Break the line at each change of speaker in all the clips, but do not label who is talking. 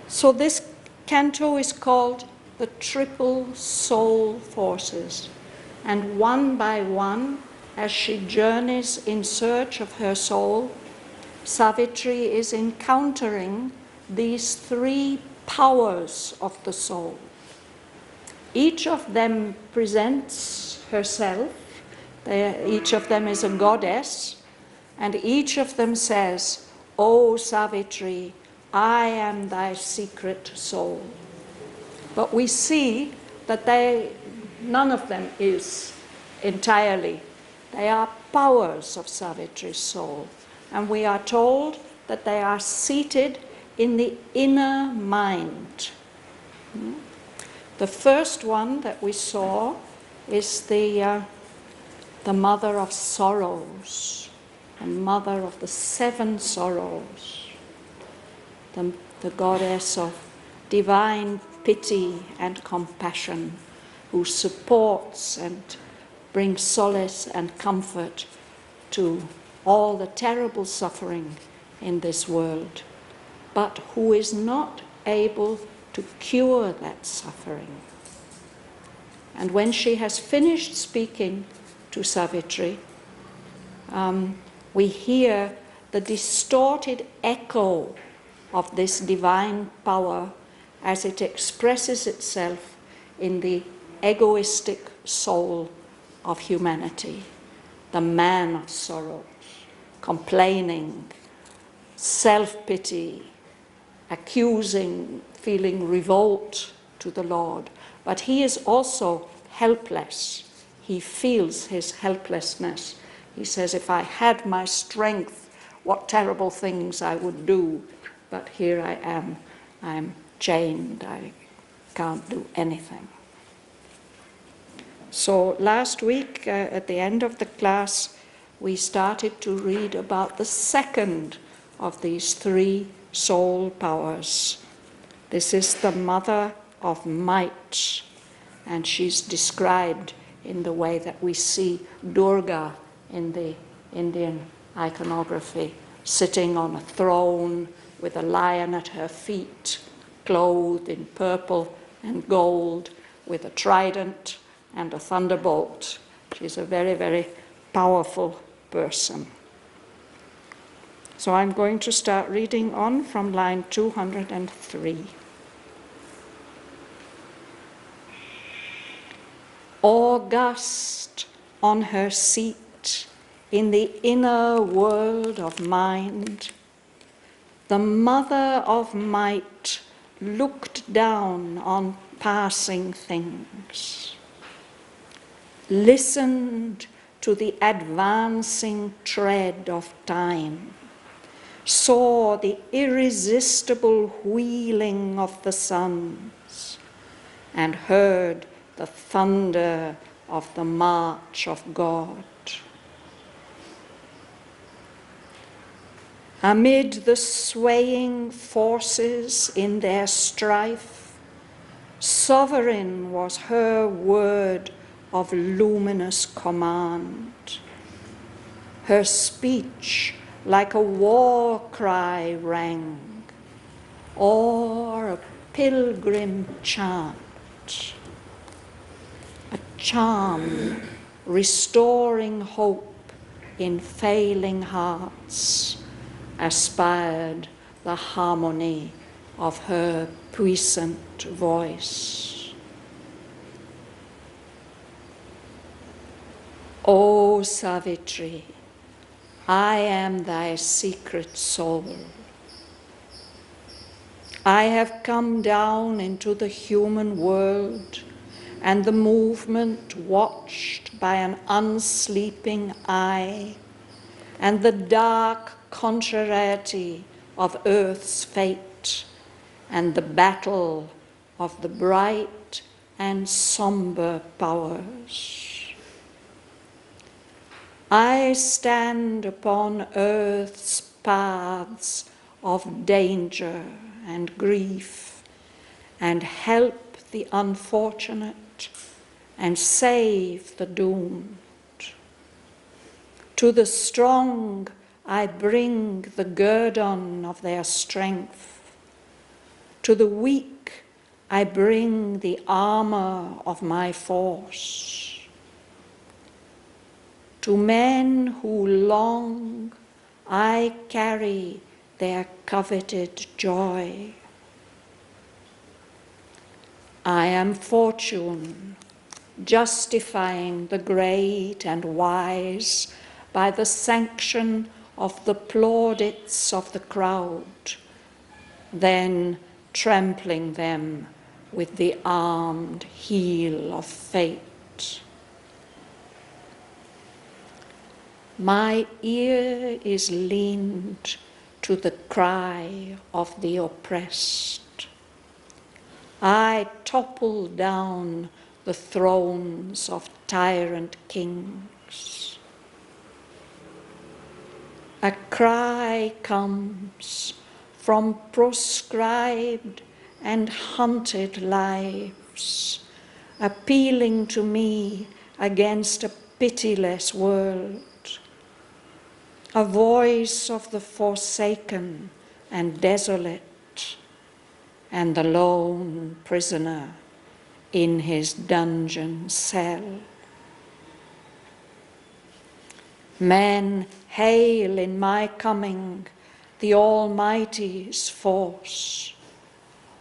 So this canto is called the Triple Soul Forces. And one by one, as she journeys in search of her soul, Savitri is encountering these three powers of the soul. Each of them presents herself. Each of them is a goddess, and each of them says, "O Savitri, I am thy secret soul." But we see that none of them is entirely. They are powers of Savitri's soul. And we are told that they are seated in the inner mind. The first one that we saw is the mother of sorrows, the mother of the seven sorrows, the goddess of divine pity and compassion, who supports and brings solace and comfort to all the terrible suffering in this world, but who is not able to cure that suffering. And when she has finished speaking to Savitri, we hear the distorted echo of this divine power as it expresses itself in the egoistic soul of humanity, the man of sorrows, complaining, self-pity, accusing, feeling revolt to the Lord. But he is also helpless. He feels his helplessness. He says, if I had my strength, what terrible things I would do. But here I am, I'm chained, I can't do anything. So last week, at the end of the class, we started to read about the second of these three soul powers. This is the mother of might, and she's described in the way that we see Durga in the Indian iconography, sitting on a throne with a lion at her feet, clothed in purple and gold, with a trident and a thunderbolt. She's a very, very powerful person. So I'm going to start reading on from line 203. August on her seat in the inner world of mind, the mother of might looked down on passing things, listened to the advancing tread of time, saw the irresistible wheeling of the suns, and heard the thunder of the march of God. Amid the swaying forces in their strife, sovereign was her word of luminous command. Her speech like a war cry rang, or a pilgrim chant, a charm restoring hope in failing hearts, aspired the harmony of her puissant voice. O Savitri, I am thy secret soul. I have come down into the human world, and the movement watched by an unsleeping eye, and the dark contrariety of earth's fate, and the battle of the bright and somber powers. I stand upon earth's paths of danger and grief, and help the unfortunate and save the doomed. To the strong I bring the guerdon of their strength. To the weak I bring the armor of my force. To men who long I carry their coveted joy. I am fortune, justifying the great and wise by the sanction of the plaudits of the crowd, then trampling them with the armed heel of fate. My ear is leaned to the cry of the oppressed. I topple down the thrones of tyrant kings. A cry comes from proscribed and hunted lives, appealing to me against a pitiless world. A voice of the forsaken and desolate, and the lone prisoner in his dungeon cell. Men hail in my coming the Almighty's force,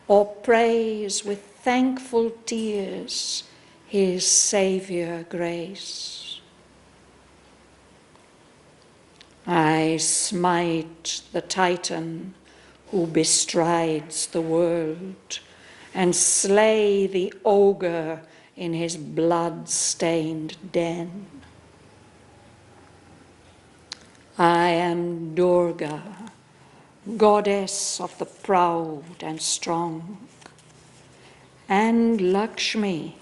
or praise with thankful tears his Saviour grace. I smite the Titan who bestrides the world, and slay the ogre in his blood-stained den. I am Durga, goddess of the proud and strong, and Lakshmi,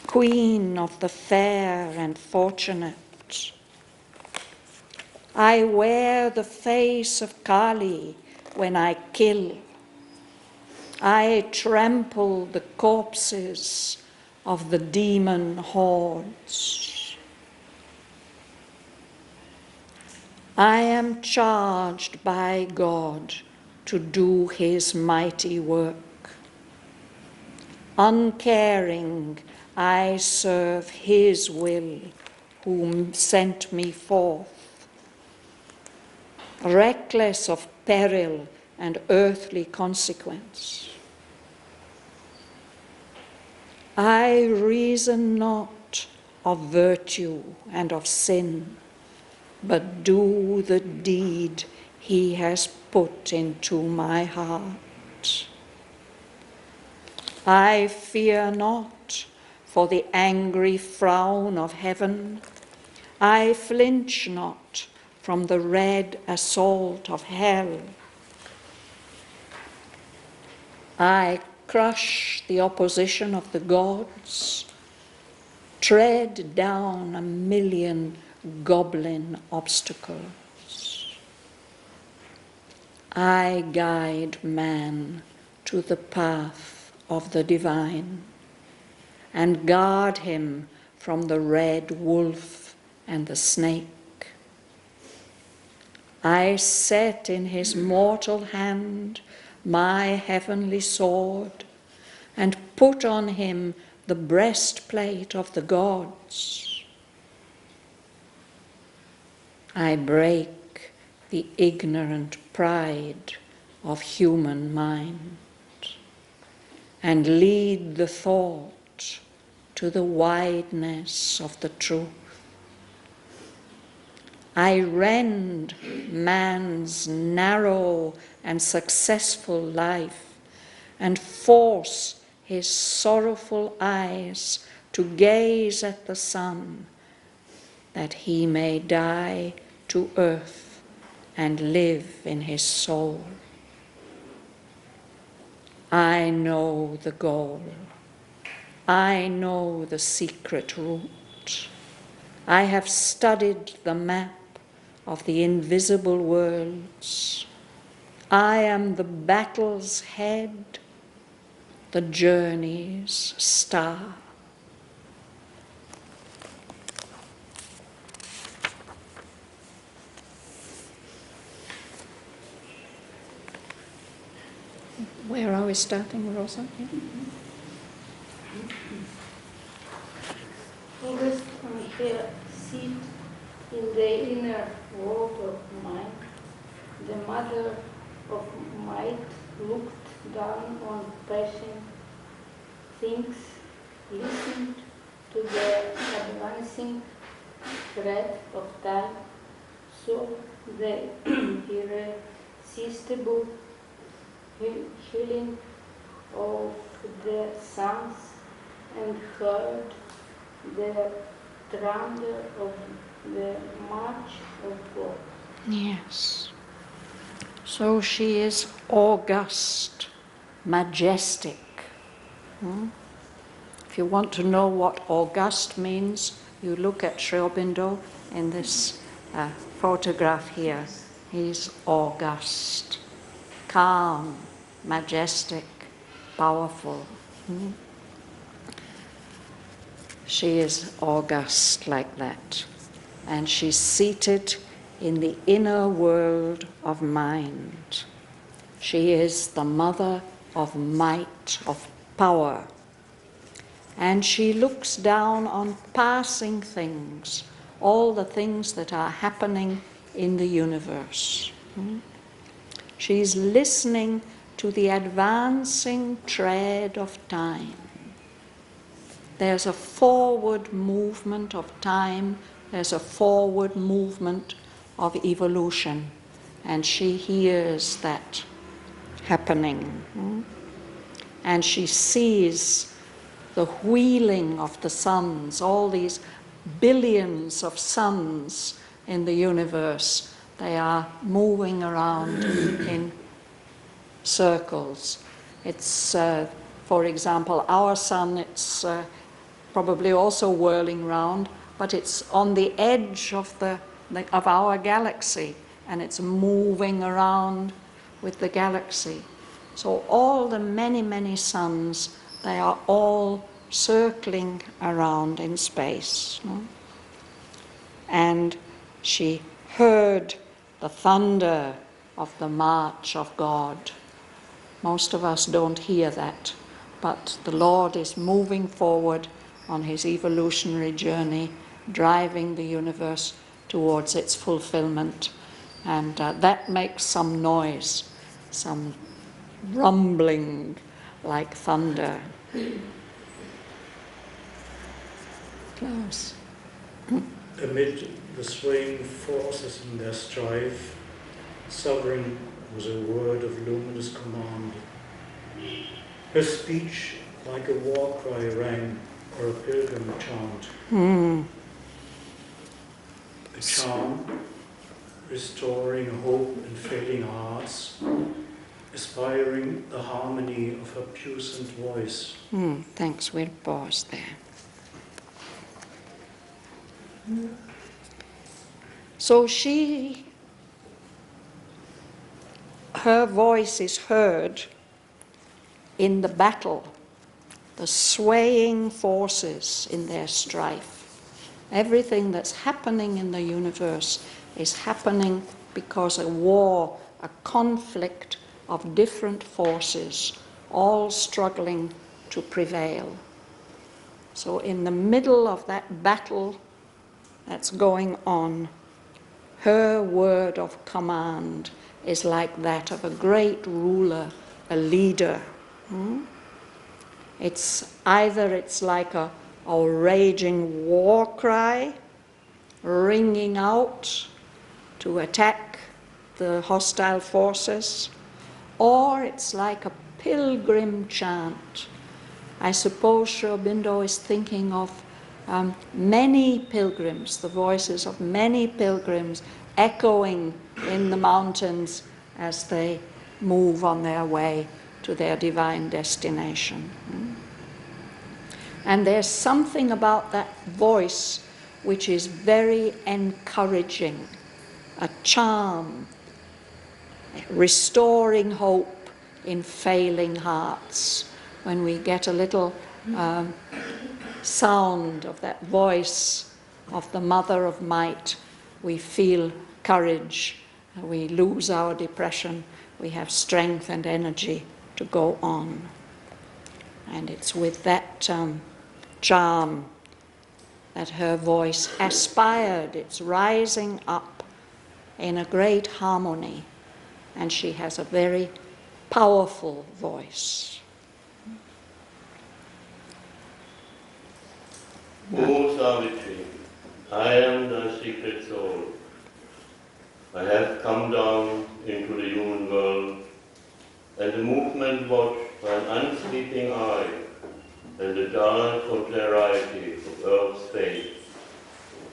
queen of the fair and fortunate. I wear the face of Kali when I kill. I trample the corpses of the demon hordes. I am charged by God to do his mighty work. Uncaring, I serve his will, whom sent me forth. Reckless of peril and earthly consequence. I reason not of virtue and of sin, but do the deed he has put into my heart. I fear not for the angry frown of heaven. I flinch not from the red assault of hell. I crush the opposition of the gods, tread down 1,000,000 goblin obstacles. I guide man to the path of the divine, and guard him from the red wolf and the snake. I set in his mortal hand my heavenly sword, and put on him the breastplate of the gods. I break the ignorant pride of human mind, and lead the thought to the wideness of the truth. I rend man's narrow and successful life, and force his sorrowful eyes to gaze at the sun, that he may die to earth and live in his soul. I know the goal. I know the secret route. I have studied the map of the invisible worlds. I am the battle's head, the journey's star. Where are we starting, Rosa? Yeah.
August on her seat in the inner world of mind, the mother of might looked down on passing things, listened to the advancing thread of time, saw the irresistible healing of the suns, and heard the thunder of the march of God.
Yes. So she is august, majestic. If you want to know what august means, you look at Aurobindo in this photograph here. He's august, calm, majestic, powerful. She is august like that. And she's seated in the inner world of mind. She is the mother of might, of power. And she looks down on passing things, all the things that are happening in the universe. She's listening to the advancing tread of time. There's a forward movement of time, there's a forward movement of evolution, and she hears that happening. And she sees the wheeling of the suns, all these billions of suns in the universe. They are moving around in circles. It's, for example, our sun, it's probably also whirling round, but it's on the edge of of our galaxy, and it's moving around with the galaxy. So all the many, many suns, they are all circling around in space. And she heard the thunder of the march of God. Most of us don't hear that, but the Lord is moving forward on his evolutionary journey, driving the universe towards its fulfillment. And that makes some noise, some rumbling like thunder. Klaus.
Amid the swaying forces in their strife, sovereign was a word of luminous command. Her speech like a war cry rang, or a pilgrim chant. A charm, restoring hope in failing hearts, aspiring the harmony of her puissant voice.
Thanks, we'll pause there. So her voice is heard in the battle, the swaying forces in their strife. Everything that's happening in the universe is happening because a war, a conflict of different forces, all struggling to prevail. So in the middle of that battle that's going on, her word of command is like that of a great ruler, a leader. It's like a raging war cry ringing out to attack the hostile forces, or it's like a pilgrim chant. I suppose Aurobindo is thinking of many pilgrims, the voices of many pilgrims echoing in the mountains as they move on their way to their divine destination. And there's something about that voice which is very encouraging, a charm, restoring hope in failing hearts. When we get a little sound of that voice of the Mother of Might, we feel courage, we lose our depression, we have strength and energy to go on. And it's with that charm that her voice aspired. It's rising up in a great harmony, and she has a very powerful voice.
O Savitri, I am thy secret soul. I have come down into the human world, and the movement watched by an unsleeping eye, and the dark contrariety of earth's fate,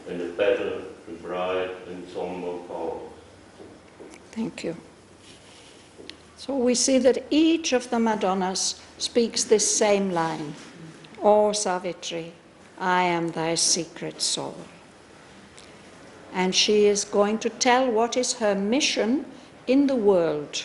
and the battle to bright and somber powers.
Thank you. So we see that each of the Madonnas speaks this same line. O Savitri, I am thy secret soul. And she is going to tell what is her mission in the world.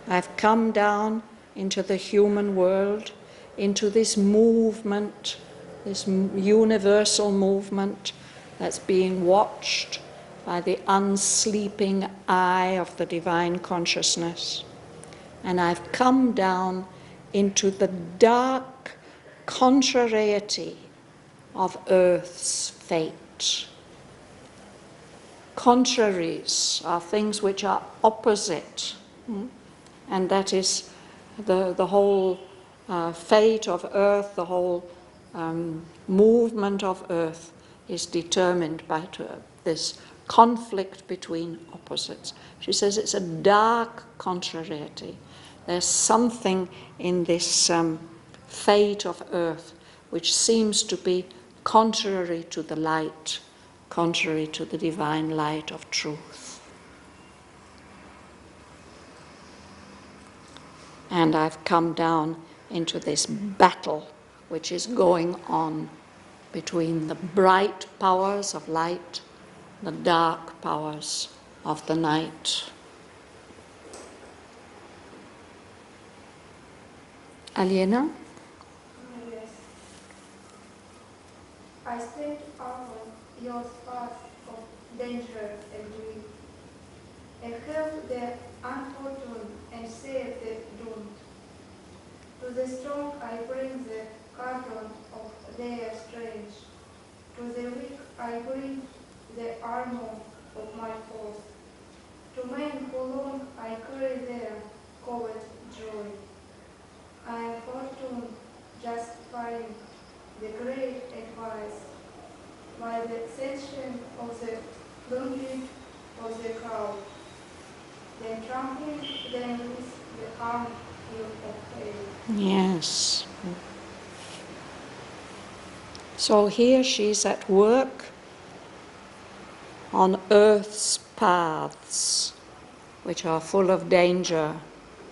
I've come down into the human world, into this movement, this universal movement that's being watched by the unsleeping eye of the divine consciousness. And I've come down into the dark contrariety of earth's fate. Contraries are things which are opposite, and that is the whole fate of earth, the whole movement of earth is determined by this conflict between opposites. She says it's a dark contrariety. There's something in this fate of earth which seems to be contrary to the light, contrary to the divine light of truth. And I've come down into this battle which is going on between the bright powers of light, the dark powers of the night. Aliena?
Yes. I stepped out on your path of danger and grief, and helped the unfortunate and saved the doomed. To the strong I bring the guardian of their strength. To the weak I bring the armor of my foes. To men who long I carry their covered joy. I am fortune justifying the great advice by the sanction of the longing of the crowd, then trampling them with the arm of faith.
Yes. So here she's at work on earth's paths, which are full of danger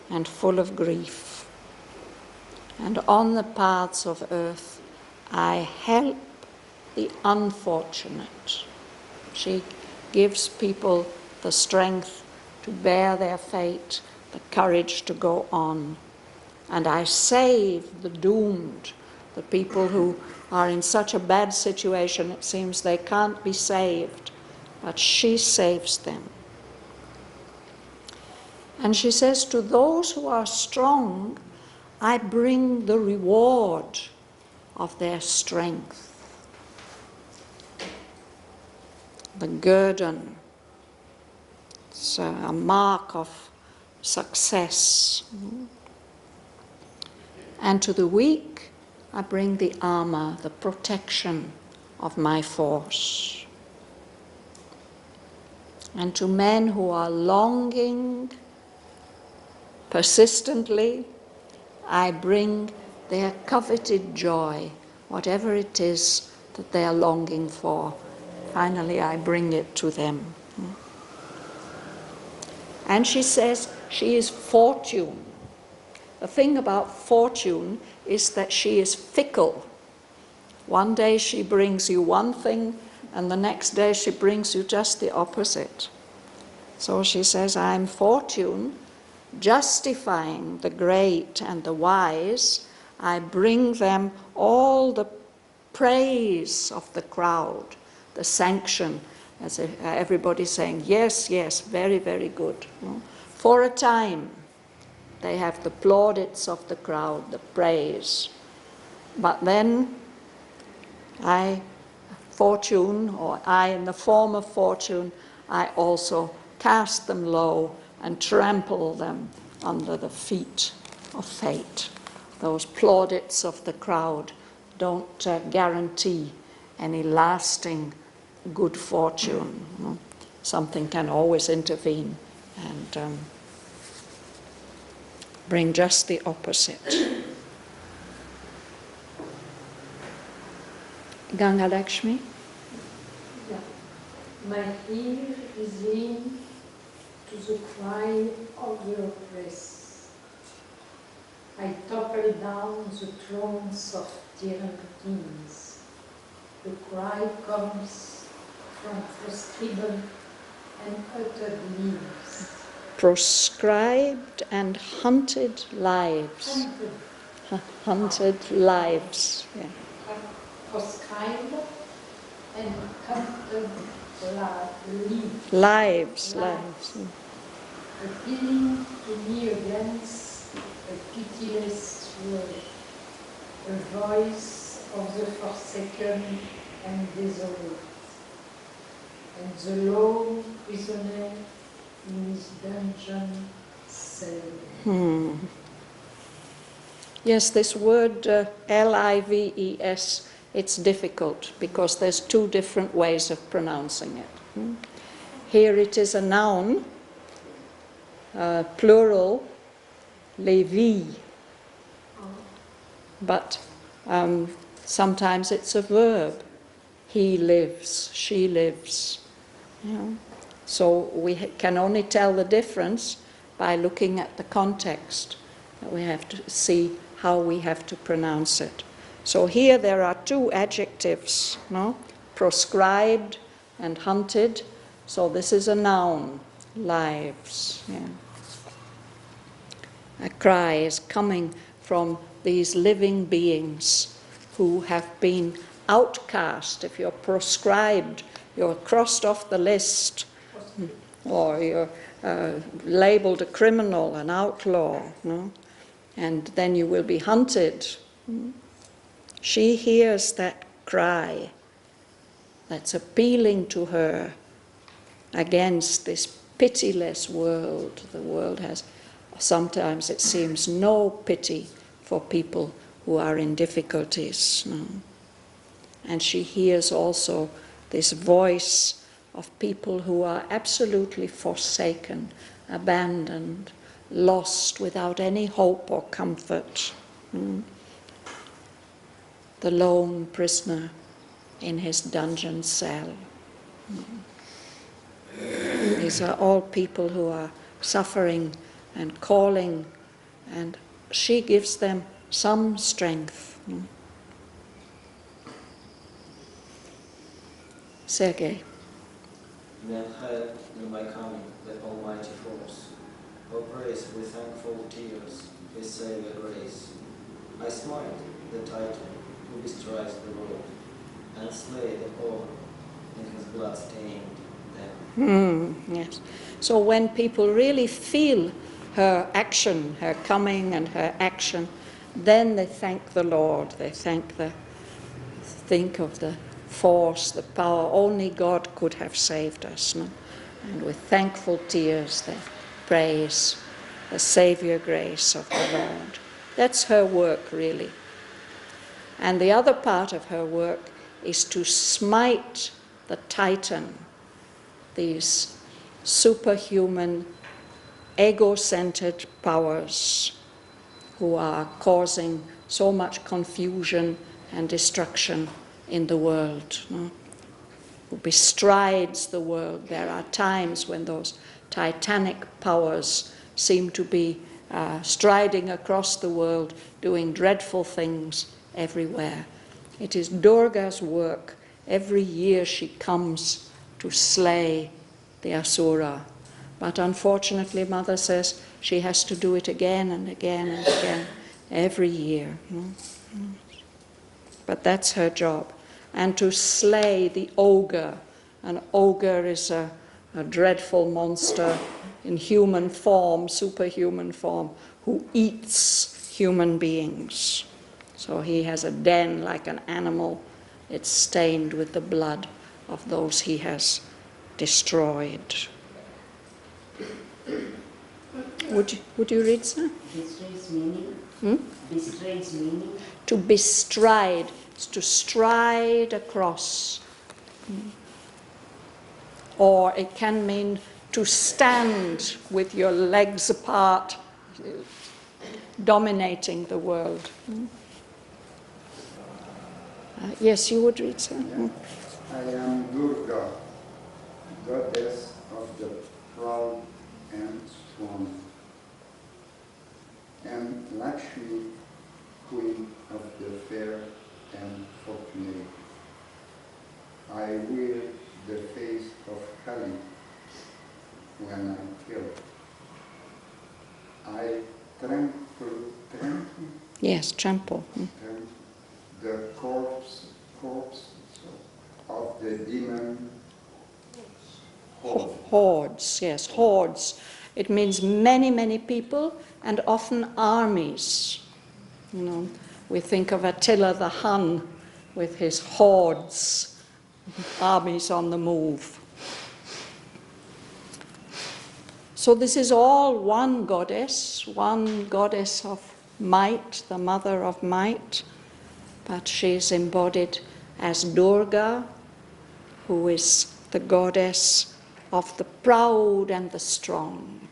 and full of grief. And on the paths of earth, I help the unfortunate. She gives people the strength to bear their fate, the courage to go on. And I save the doomed, the people who are in such a bad situation it seems they can't be saved, but she saves them. And she says, to those who are strong, I bring the reward of their strength. The guerdon, it's a mark of success. And to the weak, I bring the armor, the protection of my force. And to men who are longing persistently, I bring their coveted joy, whatever it is that they are longing for. Finally, I bring it to them. And she says she is fortune. The thing about fortune is that she is fickle. One day she brings you one thing, and the next day she brings you just the opposite. So she says, I am fortune, justifying the great and the wise. I bring them all the praise of the crowd, the sanction, as if everybody's saying, yes, yes, very, very good. For a time. they have the plaudits of the crowd, the praise. But then Fortune, or I in the form of Fortune, I also cast them low and trample them under the feet of fate. Those plaudits of the crowd don't guarantee any lasting good fortune. Something can always intervene and bring just the opposite. Ganga Lakshmi?
Yeah. My ear is in to the cry of the oppressed. I topple down the thrones of tyrant kings. The cry comes from proscribed and uttered lives.
Proscribed and hunted lives. Hunted lives. Yeah.
Proscribed and hunted lives.
Lives.
Appealing to me against a pitiless world, a voice of the forsaken and desolate, and the lone prisoner in his dungeon cell.
Yes, this word lives, it's difficult because there's two different ways of pronouncing it. Here it is a noun, plural, levi, but sometimes it's a verb. He lives, she lives. So we can only tell the difference by looking at the context. We have to see how we have to pronounce it. So here there are two adjectives, proscribed and hunted. So this is a noun, lives. Yeah. A cry is coming from these living beings who have been outcast. If you're proscribed, you're crossed off the list, or you're labeled a criminal, an outlaw, and then you will be hunted. She hears that cry that's appealing to her against this pitiless world. The world has, sometimes it seems, no pity for people who are in difficulties. And she hears also this voice of people who are absolutely forsaken, abandoned, lost without any hope or comfort. The lone prisoner in his dungeon cell. These are all people who are suffering and calling, and she gives them some strength. Sergei.
Then hail in my coming the Almighty force. O praise with thankful tears His Saviour grace. I smite the Titan who destroys the world, and slay the poor in his blood-stained death.
Yes. So when people really feel her action, her coming and her action, then they thank the Lord. They think of the force, the power. Only God could have saved us. And with thankful tears they praise the Saviour grace of the Lord. That's her work, really. And the other part of her work is to smite the Titan, these superhuman, ego-centered powers who are causing so much confusion and destruction in the world, who bestrides the world. There are times when those titanic powers seem to be striding across the world, doing dreadful things everywhere. It is Durga's work. Every year she comes to slay the Asura. But unfortunately, Mother says she has to do it again and again and again, every year. But that's her job. And to slay the ogre. An ogre is a dreadful monster in human form, superhuman form, who eats human beings. So he has a den like an animal. It's stained with the blood of those he has destroyed. Would you read, sir?
Bestride's meaning?
Hmm?
Bestride's meaning?
To bestride, is to stride across. Or it can mean to stand with your legs apart, dominating the world. Yes, you would read, sir?
Yeah. I am Durga, goddess of the proud and strong, and Lakshmi, queen of the fair and fortunate. I wear the face of Kali when I kill. I trample
Yes, trample.
the corpse of the demon horde.
Hordes, yes, hordes. It means many, many people and often armies. You know, we think of Attila the Hun with his hordes, armies on the move. So this is all one goddess of might, the mother of might, but she's embodied as Durga, who is the goddess of the proud and the strong,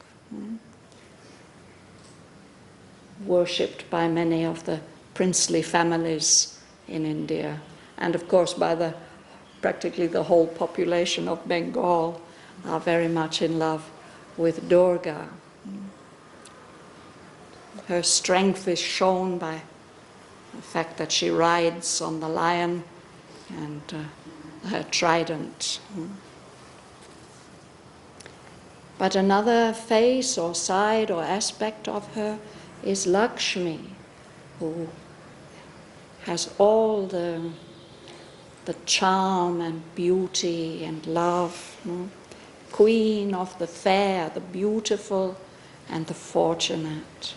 worshipped by many of the princely families in India, and of course by practically the whole population of Bengal are very much in love with Durga. Her strength is shown by the fact that she rides on the lion and her trident. But another face or side or aspect of her is Lakshmi, who has all the charm and beauty and love, queen of the fair, the beautiful and the fortunate.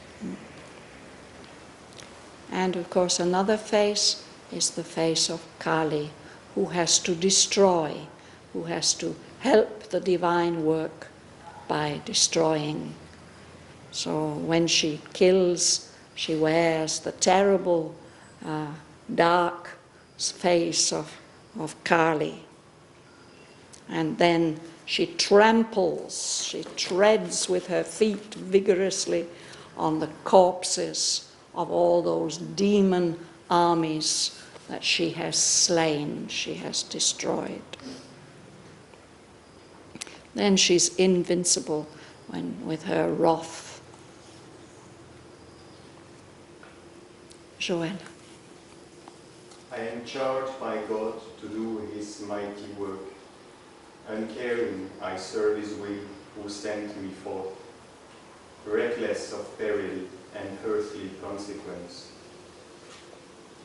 And of course another face is the face of Kali, who has to destroy, who has to help the divine work by destroying. So when she kills, she wears the terrible dark face of Kali. And then she tramples, she treads with her feet vigorously on the corpses of all those demon armies that she has slain, she has destroyed. Then she's invincible with her wrath. Joël.
I am charged by God to do his mighty work. Uncaring, I serve his will who sent me forth, reckless of peril and earthly consequence.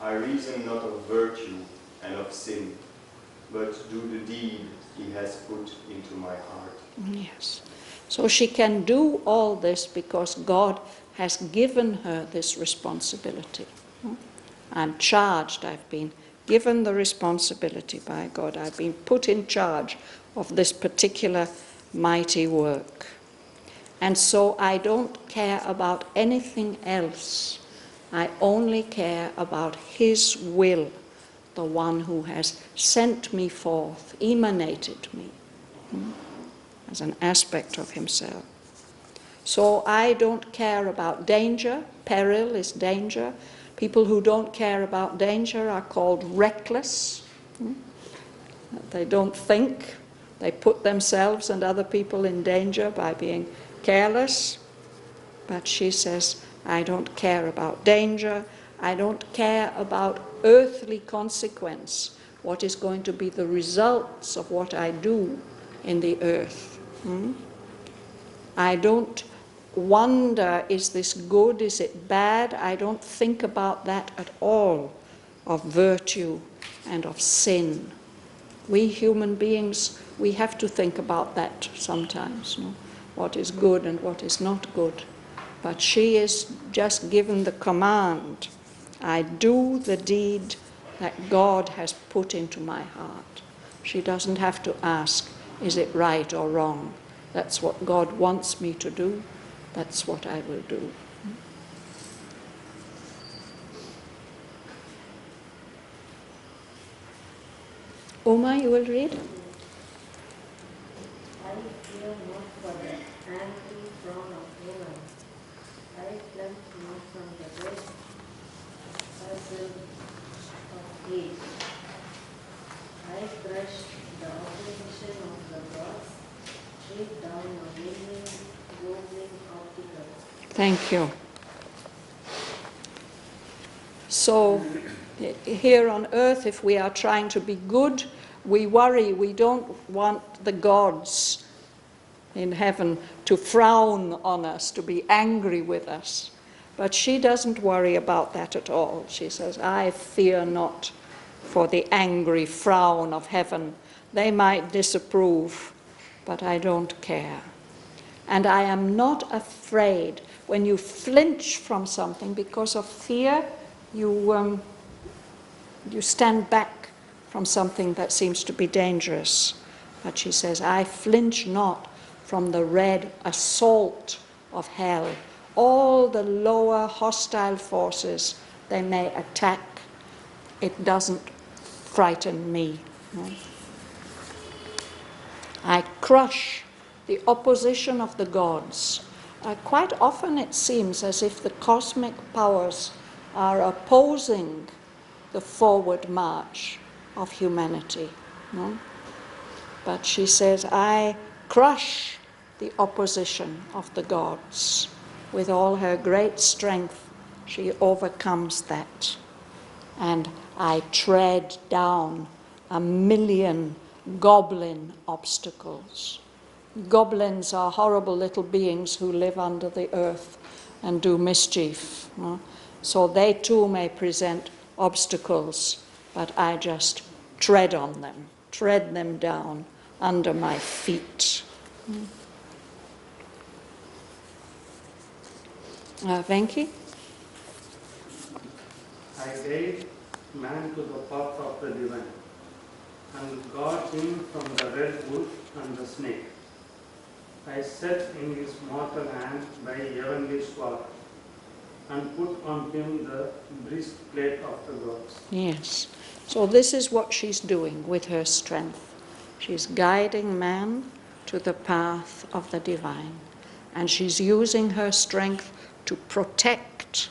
I reason not of virtue and of sin, but do the deed he has put into my heart.
Yes. So she can do all this because God has given her this responsibility. I'm charged, I've been given the responsibility by God. I've been put in charge of this particular mighty work. And so I don't care about anything else. I only care about his will, the one who has sent me forth, emanated me, as an aspect of himself. So I don't care about danger. Peril is danger. People who don't care about danger are called reckless. They don't think. They put themselves and other people in danger by being careless. But she says, I don't care about danger. I don't care about earthly consequence, what is going to be the results of what I do in the earth. I don't wonder, is this good, is it bad? I don't think about that at all, of virtue and of sin. We human beings, we have to think about that sometimes, what is good and what is not good. But she is just given the command, I do the deed that God has put into my heart. She doesn't have to ask, is it right or wrong? That's what God wants me to do. That's what I will do. Uma, you will read?
I fear not for the angry frown of woman. I fled not from the red puzzle of hate. I crushed the opposition of the gods, tread down a million goblin obstacles.
Thank you. So, here on earth, if we are trying to be good, we worry. We don't want the gods in heaven to frown on us, to be angry with us. But she doesn't worry about that at all. She says, I fear not for the angry frown of heaven. They might disapprove, but I don't care. And I am not afraid. When you flinch from something because of fear, you stand back from something that seems to be dangerous. But she says, I flinch not from the red assault of hell. All the lower hostile forces they may attack, it doesn't frighten me. No? I crush the opposition of the gods. Quite often it seems as if the cosmic powers are opposing the forward march of humanity. No? But she says, I crush the opposition of the gods. With all her great strength, she overcomes that. And I tread down a million goblin obstacles. Goblins are horrible little beings who live under the earth and do mischief. No? So they too may present obstacles, but I just tread on them, tread them down under my feet. Venki?
I gave man to the path of the divine, and got him from the red wolf and the snake. I set in his mortal hand by heavenly sword, and put on him the breastplate of the gods.
Yes. So this is what she's doing with her strength. She's guiding man to the path of the divine. And she's using her strength to protect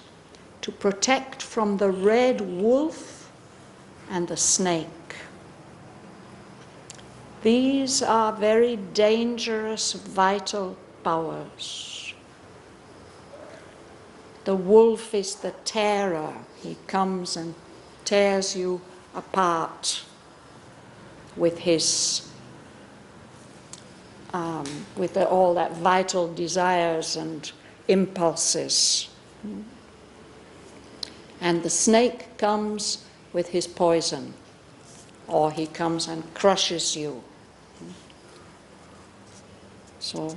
from the red wolf and the snake. These are very dangerous, vital powers. The wolf is the terror. He comes and tears you apart with his, with all that vital desires and impulses. And the snake comes with his poison, or he comes and crushes you. So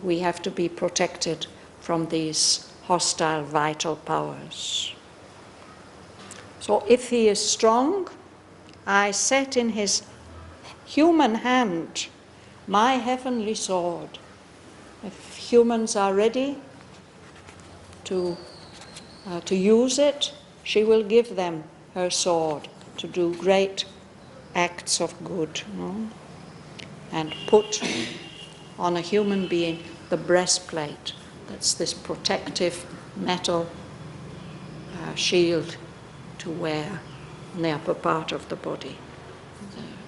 we have to be protected from these hostile, vital powers. So if he is strong, I set in his human hand my heavenly sword. If humans are ready to use it, she will give them her sword to do great acts of good. No? And put on a human being the breastplate. That's this protective metal shield to wear on the upper part of the body,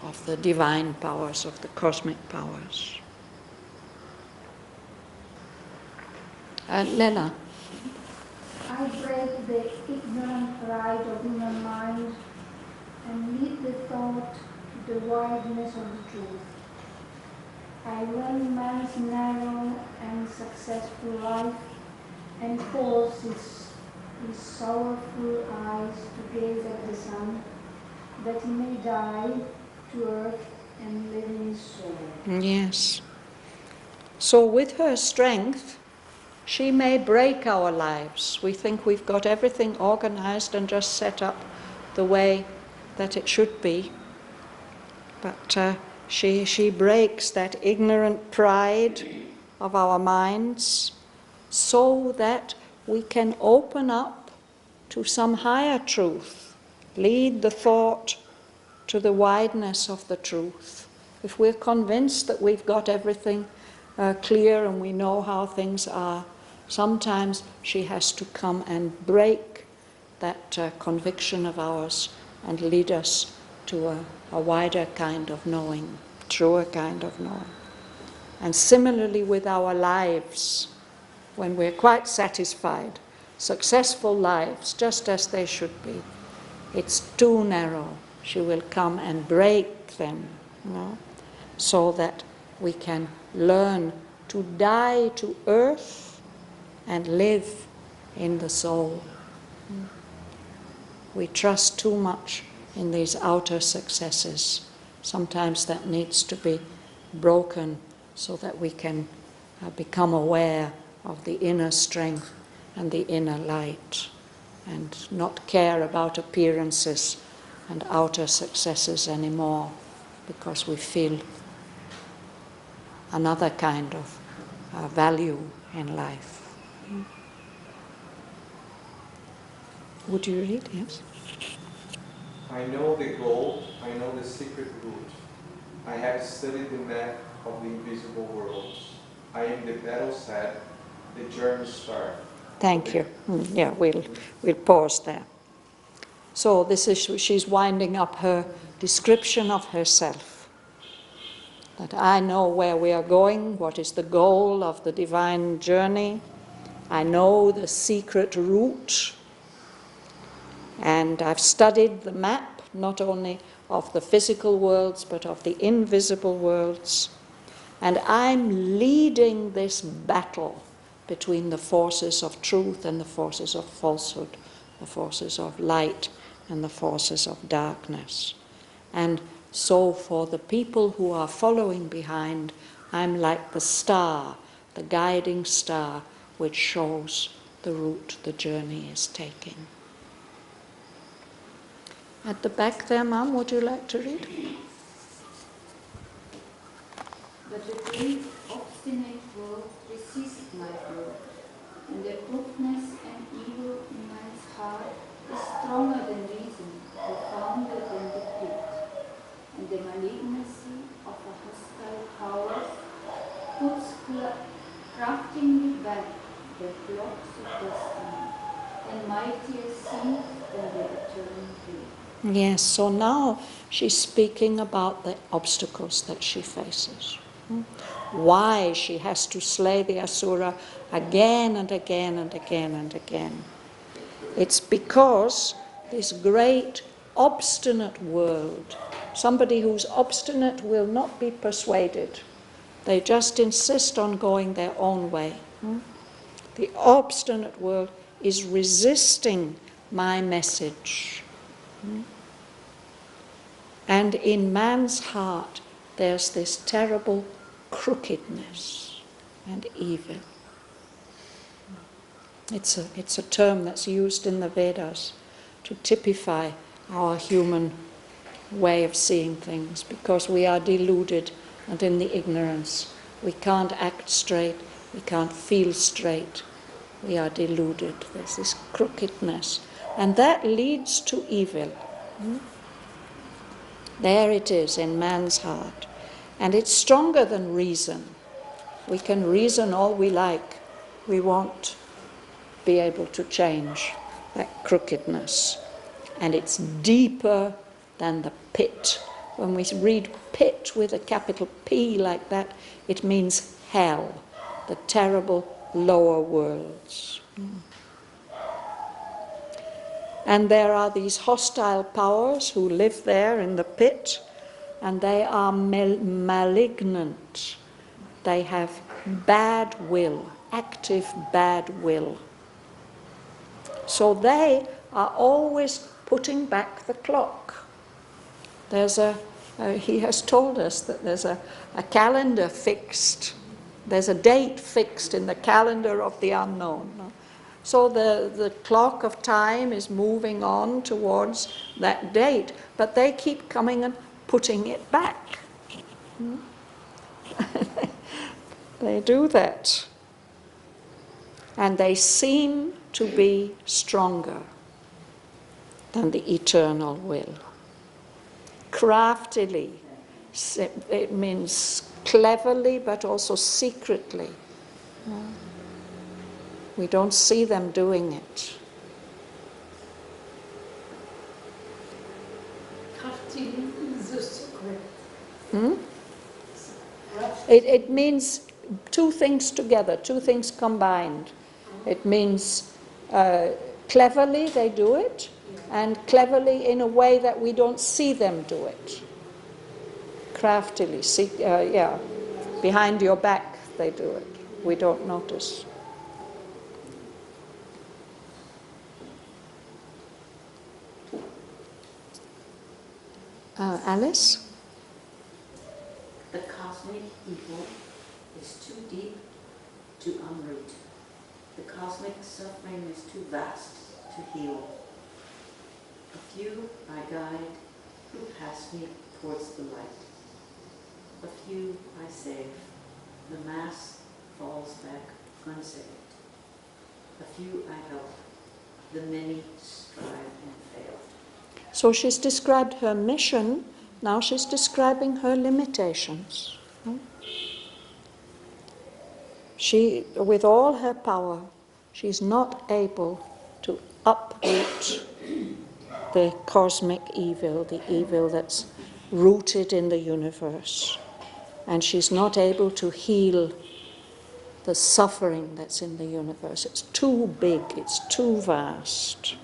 of the divine powers, of the cosmic powers. Lena.
I break the ignorant pride of human mind and lead the thought to the wideness of the truth. I run man's narrow and successful life and force his sorrowful eyes to gaze at the sun, that he may die to earth and live in his soul.
Yes. So with her strength, She may break our lives. We think we've got everything organized and just set up the way that it should be. But she breaks that ignorant pride of our minds so that we can open up to some higher truth, lead the thought to the wideness of the truth. If we're convinced that we've got everything clear and we know how things are, sometimes she has to come and break that conviction of ours and lead us to a wider kind of knowing, truer kind of knowing. And similarly with our lives, when we're quite satisfied, successful lives, just as they should be, it's too narrow. She will come and break them, so that we can learn to die to earth and live in the soul. We trust too much in these outer successes. Sometimes that needs to be broken so that we can become aware of the inner strength and the inner light, and not care about appearances and outer successes anymore, because we feel another kind of value in life. Would you read? Yes.
I know the goal, I know the secret route. I have studied the map of the invisible world. I am the battle set, the journey start.
Thank you. Yeah, we'll pause there. So this is, she's winding up her description of herself. That I know where we are going, what is the goal of the divine journey. I know the secret route. And I've studied the map, not only of the physical worlds, but of the invisible worlds. And I'm leading this battle between the forces of truth and the forces of falsehood, the forces of light and the forces of darkness. And so for the people who are following behind, I'm like the star, the guiding star, which shows the route the journey is taking. At the back there, Mum, would you like to read?
But the great obstinate world resists my word, and the crookedness and evil in man's heart is stronger than reason, profounder than the pit, and the malignancy of the hostile powers puts craftingly back the flocks of destiny, and mightier seeds than the eternal day.
Yes, so now she's speaking about the obstacles that she faces. Why she has to slay the Asura again and again and again and again. It's because this great obstinate world, somebody who's obstinate will not be persuaded. They just insist on going their own way. The obstinate world is resisting my message. And in man's heart there's this terrible crookedness and evil. It's a term that's used in the Vedas to typify our human way of seeing things, because we are deluded and in the ignorance. We can't act straight, we can't feel straight. We are deluded. There's this crookedness. And that leads to evil. There it is in man's heart. And it's stronger than reason. We can reason all we like. We won't be able to change that crookedness. And it's deeper than the pit. When we read pit with a capital P like that, it means hell, the terrible lower worlds. And there are these hostile powers who live there in the pit, and they are malignant. They have bad will, active bad will. So they are always putting back the clock. There's he has told us that there's a calendar fixed There's a date fixed in the calendar of the unknown. No? So the clock of time is moving on towards that date, but they keep coming and putting it back. They do that. And they seem to be stronger than the eternal will. Craftily, it means cleverly, but also secretly. We don't see them doing it.
Craftily is the secret.
It means two things together, two things combined. It means cleverly they do it, and cleverly in a way that we don't see them do it. Craftily, behind your back they do it. We don't notice. Alice?
The cosmic evil is too deep to unroot. The cosmic suffering is too vast to heal. A few I guide who pass me towards the light. A few I save. The mass falls back unsaved. A few I help. The many strive and fail.
So she's described her mission, now she's describing her limitations. She, with all her power, she's not able to uproot the cosmic evil, the evil that's rooted in the universe. And she's not able to heal the suffering that's in the universe. It's too big, it's too vast.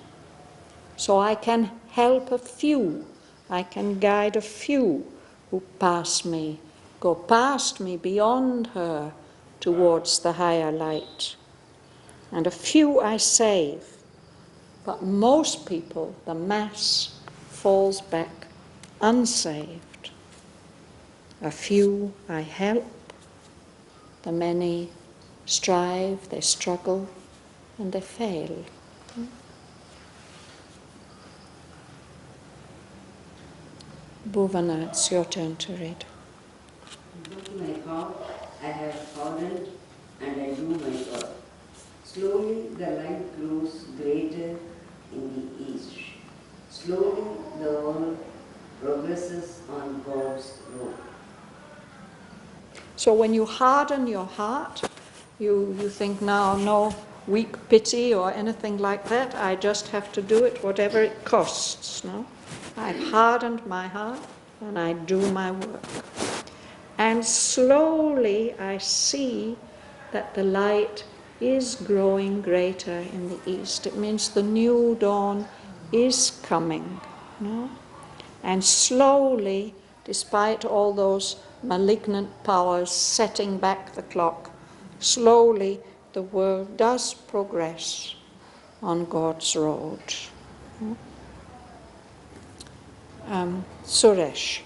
So I can help a few, I can guide a few who pass me, go past me, beyond her, towards the higher light. And a few I save, but most people, the mass, falls back unsaved. A few I help, the many strive, they struggle, and they fail. Bhavana, it's your turn to read.
Look my heart, I have hardened, and I do my work. Slowly the light grows greater in the east. Slowly the world progresses on God's road.
So when you harden your heart, you think now, no weak pity or anything like that, I just have to do it whatever it costs, no? I've hardened my heart and I do my work. And slowly I see that the light is growing greater in the east. It means the new dawn is coming. No? And slowly, despite all those malignant powers setting back the clock, slowly the world does progress on God's road. Suresh.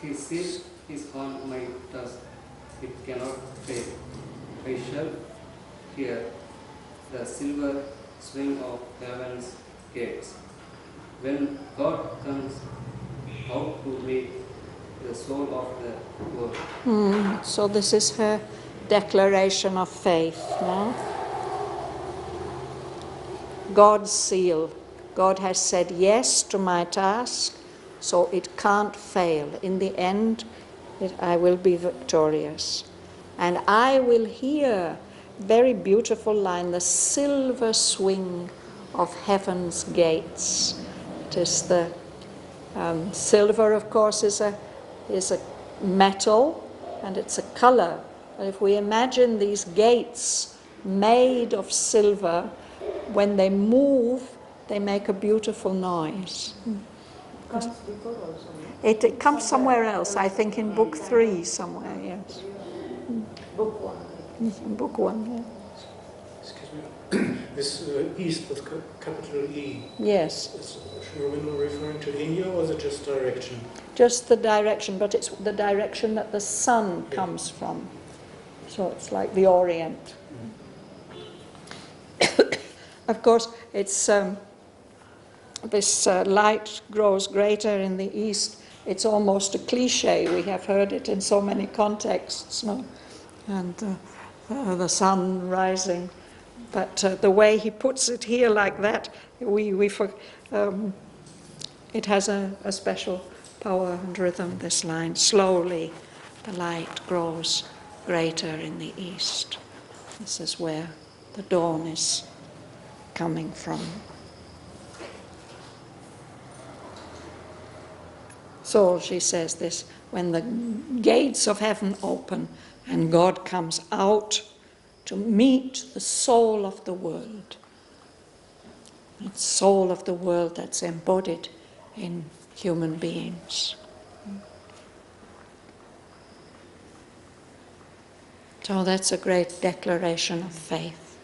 He sees his on my dust, it cannot fail. I shall hear the silver swing of heaven's gates. When God comes out to meet the soul of the world.
So this is her declaration of faith, no? God's seal. God has said yes to my task, so it can't fail. In the end, I will be victorious. And I will hear, very beautiful line, the silver swing of heaven's gates. It is the silver, of course, is a metal, and it's a color. But if we imagine these gates made of silver, when they move, they make a beautiful noise.
Comes before also.
It comes somewhere else, I think in book 3 somewhere, yes.
Book 1.
In book 1, yeah.
excuse me, this east with capital E.
Yes.
Is Aurobindo referring to India, or is it just direction?
Just the direction, but it's the direction that the sun comes from. So it's like the Orient. Of course, it's this light grows greater in the east. It's almost a cliche. We have heard it in so many contexts, no? And the sun rising. But the way he puts it here like that, it has a special power and rhythm, this line. Slowly the light grows greater in the east. This is where the dawn is coming from. So she says this, when the gates of heaven open and God comes out to meet the soul of the world. It's soul of the world that's embodied in human beings. So that's a great declaration of faith.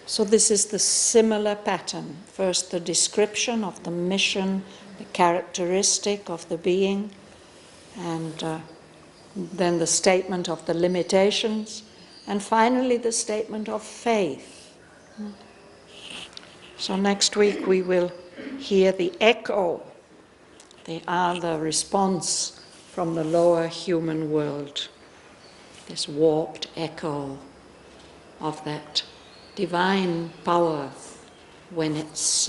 So this is the similar pattern. First the description of the mission, the characteristic of the being, and then the statement of the limitations, and finally the statement of faith. So next week we will hear the echo, the response from the lower human world, this warped echo of that divine power when it's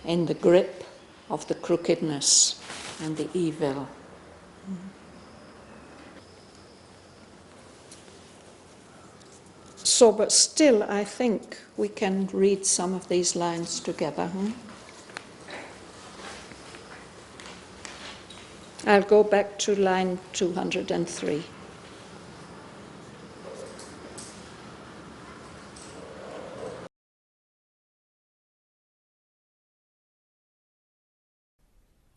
in the grip of the crookedness and the evil. So, but still, I think we can read some of these lines together. I'll go back to line 203.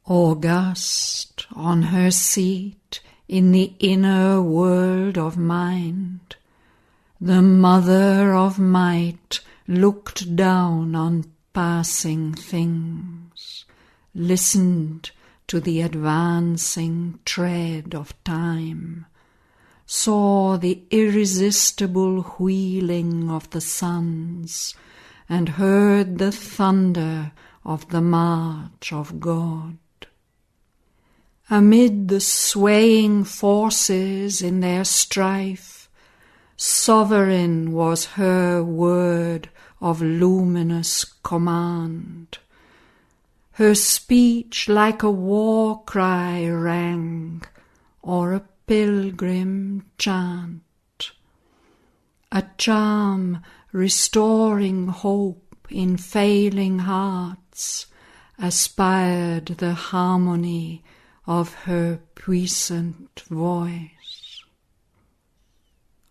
August on her seat in the inner world of mind, the Mother of Might looked down on passing things, listened to the advancing tread of time, saw the irresistible wheeling of the suns, and heard the thunder of the march of God. Amid the swaying forces in their strife, sovereign was her word of luminous command. Her speech like a war cry rang, or a pilgrim chant, a charm restoring hope in failing hearts, aspired the harmony of her puissant voice.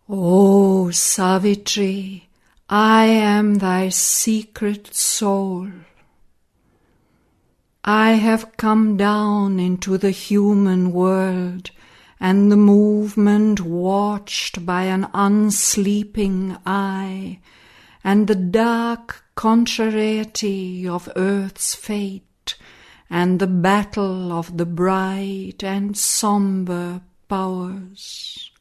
O Savitri, I am thy secret soul. I have come down into the human world, and the movement watched by an unsleeping eye, and the dark contrariety of earth's fate, and the battle of the bright and sombre powers.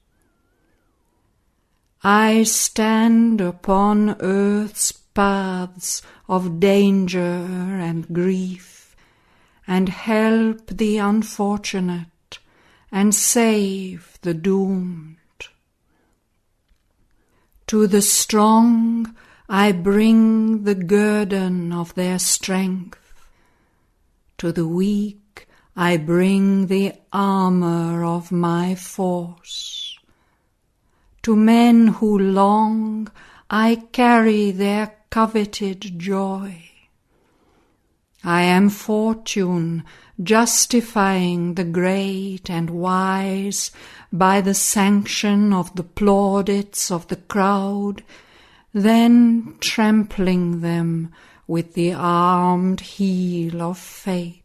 I stand upon earth's paths of danger and grief, and help the unfortunate, and save the doomed. To the strong I bring the guerdon of their strength, to the weak I bring the armour of my force. To men who long I carry their coveted joy. I am fortune justifying the great and wise by the sanction of the plaudits of the crowd, then trampling them with the armed heel of fate.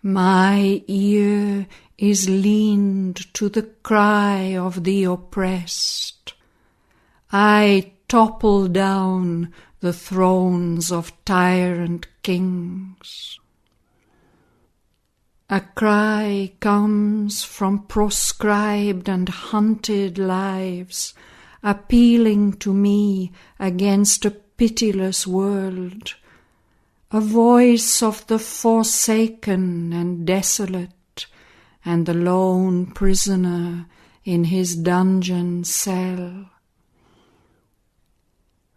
My ear is leaned to the cry of the oppressed. I topple down the thrones of tyrant kings. A cry comes from proscribed and hunted lives, appealing to me against a pitiless world, a voice of the forsaken and desolate, and the lone prisoner in his dungeon cell.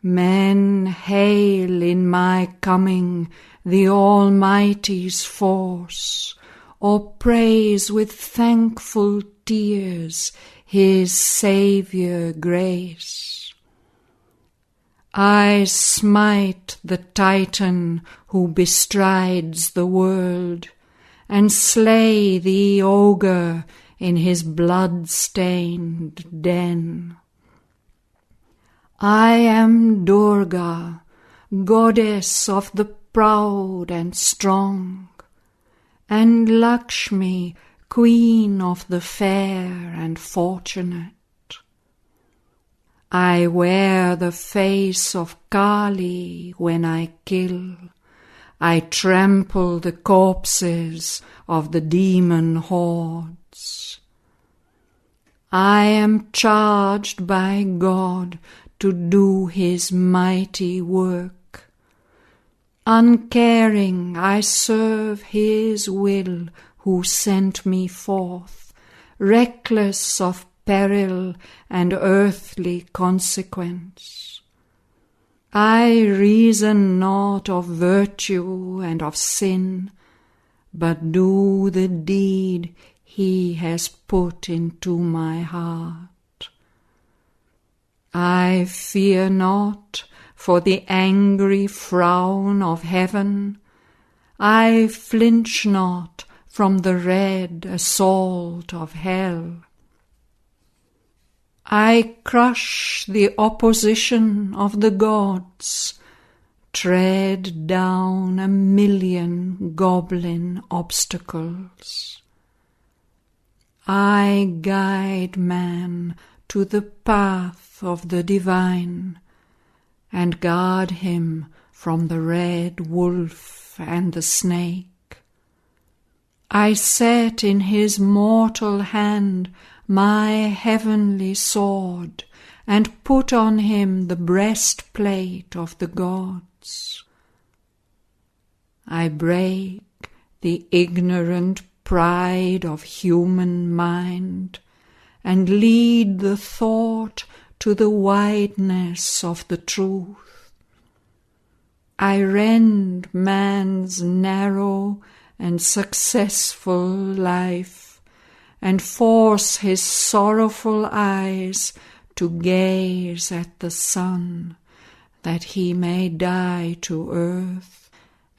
Men hail in my coming the Almighty's force, or praise with thankful tears His Saviour grace. I smite the Titan who bestrides the world, and slay the ogre in his blood-stained den. I am Durga, goddess of the proud and strong, and Lakshmi, queen of the fair and fortunate. I wear the face of Kali when I kill. I trample the corpses of the demon hordes. I am charged by God to do His mighty work. Uncaring, I serve His will who sent me forth, reckless of peril and earthly consequence. I reason not of virtue and of sin, but do the deed He has put into my heart. I fear not for the angry frown of heaven. I flinch not from the red assault of hell. I crush the opposition of the gods, tread down 1,000,000 goblin obstacles. I guide man to the path of the divine, and guard him from the red wolf and the snake. I set in his mortal hand my heavenly sword, and put on him the breastplate of the gods. I break the ignorant pride of human mind, and lead the thought to the wideness of the truth. I rend man's narrow and successful life, and force his sorrowful eyes to gaze at the sun, that he may die to earth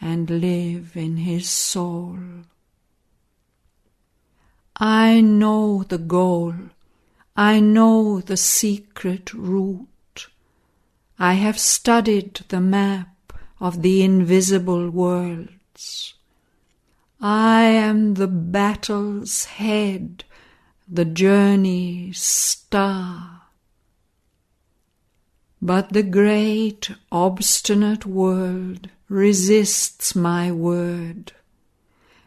and live in his soul. I know the goal. I know the secret route. I have studied the map of the invisible worlds. I am the battle's head, the journey's star. But the great obstinate world resists my word,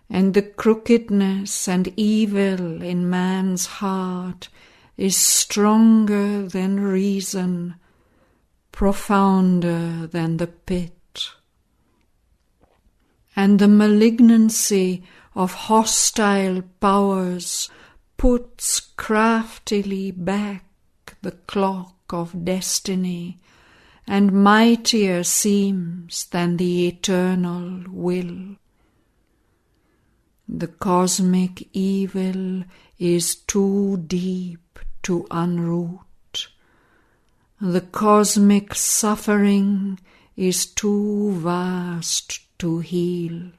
and the crookedness and evil in man's heart is stronger than reason, profounder than the pit. And the malignancy of hostile powers puts craftily back the clock of destiny, and mightier seems than the eternal will. The cosmic evil is too deep to unroot. The cosmic suffering is too vast to heal.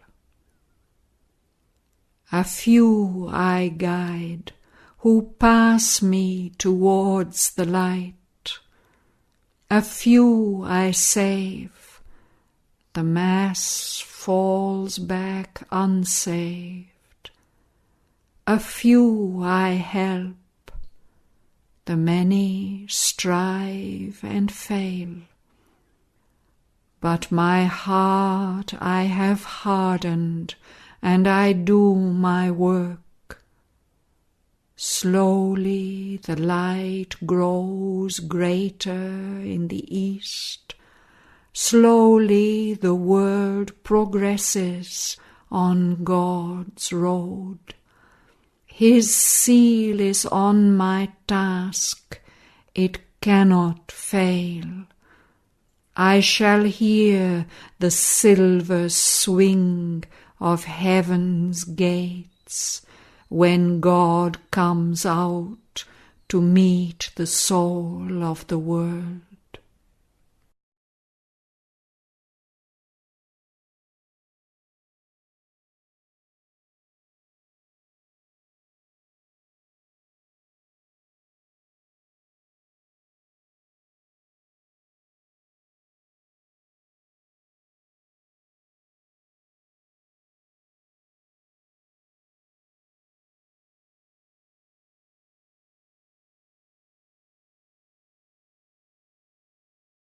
A few I guide who pass me towards the light. A few I save. The mass falls back unsaved. A few I help, the many strive and fail. But my heart I have hardened, and I do my work. Slowly the light grows greater in the east. Slowly the world progresses on God's road. His seal is on my task, it cannot fail. I shall hear the silver swing of heaven's gates when God comes out to meet the soul of the world.